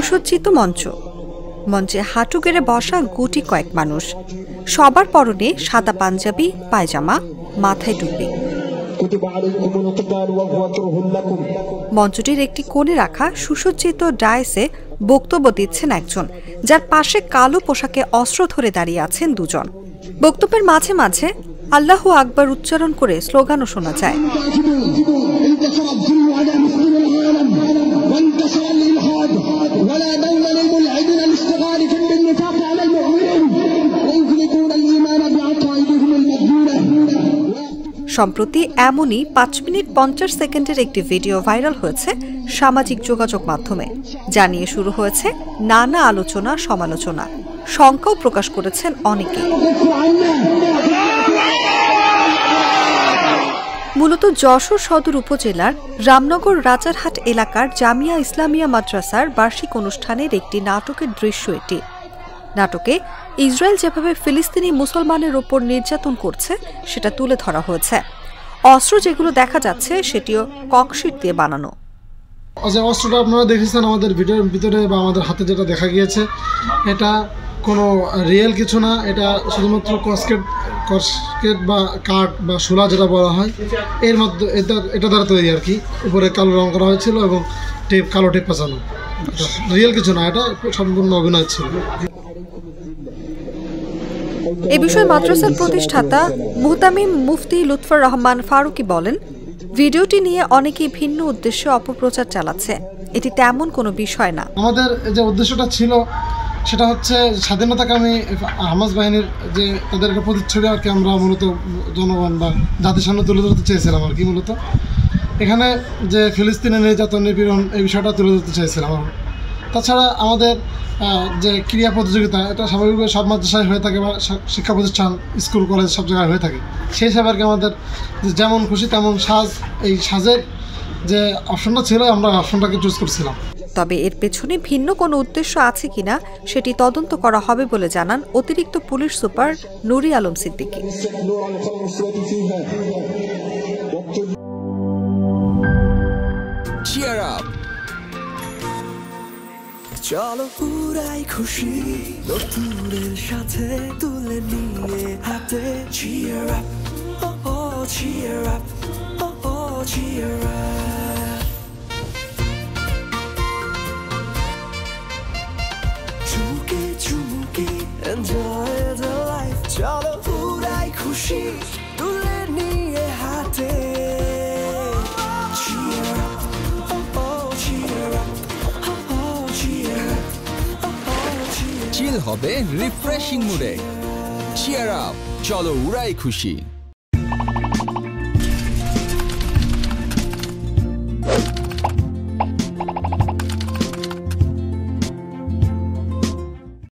সুসজ্জিত মঞ্চ, মঞ্চে হাঁটু গেড়ে বসা গুটি কয়েক মানুষ, সবার পরনে সাদা পাঞ্জাবি পায়জামা, মাথায় টুপি। মঞ্চটির একটি কোণে রাখা সুসজ্জিত ডায়াসে বক্তব্য দিচ্ছেন একজন, যার পাশে কালো পোশাকে অস্ত্র ধরে দাঁড়িয়ে আছেন দুজন। বক্তব্যের মাঝে মাঝে আল্লাহু আকবার উচ্চারণ করে স্লোগানও শোনা যায়। সম্প্রতি এমনই 5 মিনিট 50 সেকেন্ডের একটি ভিডিও ভাইরাল হয়েছে সামাজিক যোগাযোগ মাধ্যমে, যা নিয়ে শুরু হয়েছে নানা আলোচনা সমালোচনা। শঙ্কাও প্রকাশ করেছেন অনেকে। মূলত যশোর সদর উপজেলার রামনগর রাজারহাট এলাকার জামিয়া ইসলামিয়া মাদ্রাসার বার্ষিক অনুষ্ঠানের একটি নাটকের দৃশ্য এটি। নাটকে ইসরায়েল যেভাবে ফিলিস্তিনি মুসলমানের ওপর নির্যাতন করছে সেটা তুলে ধরা হয়েছে। অস্ত্র যেগুলো দেখা যাচ্ছে সেটিও ককশিট দিয়ে বানানো। যে অস্ত্রটা আপনারা দেখেছেন আমাদের ভিডিওর ভিতরে বা আমাদের হাতে যেটা দেখা গিয়েছে, এটা কোনো রিয়েল কিছু না। এটা শুধুমাত্র কসকেট বা কাঠ বা শোলা যেটা বলা হয়, এর মধ্যে এটা দ্বারা তৈরি আর কি। উপরে কালো রং করা হয়েছিল এবং কালো টেপ পাচানো। রিয়েল কিছু না, এটা সম্পূর্ণ অভিনয় ছিল। এ বিষয়ে মাদ্রাসার প্রতিষ্ঠাতা মুহতামিম মুফতি লুৎফর রহমান ফারুকি বলেন, ভিডিওটি নিয়ে অনেকেই ভিন্ন উদ্দেশ্যে অপপ্রচার চালাচ্ছে। এটি তেমন কোনো বিষয় না। আমাদের যে উদ্দেশ্যটা ছিল সেটা হচ্ছে স্বাধীনতাকামী হামাস বাহিনীর যে তাদের একটা প্রতিচ্ছবি আর কি আমরা মূলত জনগণ বা জাতির সামনে তুলে ধরতে চেয়েছিলাম আর কি। মূলত এখানে যে ফিলিস্তিনের নির্যাতন নিপীড়ন এই বিষয়টা তুলে ধরতে চাইছিলাম। তাছাড়া আমাদের যে ক্রীড়া প্রতিযোগিতা, এটা স্বাভাবিকভাবে সব মাদ্রাসায় হয়ে থাকে বা শিক্ষা প্রতিষ্ঠান, স্কুল কলেজ সব জায়গায় হয়ে থাকে। সেই হিসাবে আর কি আমাদের যেমন খুশি তেমন এই সাজের যে অপশনটা ছিল আমরা অপশনটাকে চুজ করছিলাম। তবে এর পেছনে ভিন্ন কোনো উদ্দেশ্য আছে কিনা সেটি তদন্ত করা হবে বলে জানান অতিরিক্ত পুলিশ সুপার নুরি আলম সিদ্দিকী। চলো পুরাই খুশি নতুনের সাথে তুলে নিয়ে হাতে cheer up, oh oh cheer up, oh oh cheer up. চুমুকে চুমুকে enjoy the life, চলো পুরাই খুশি তুলে নিয়ে হাতে cheer up, oh oh cheer up. চিল হবে রিফ্রেশিং মুডে। চিয়ার আপ, চলো উড়াই খুশি।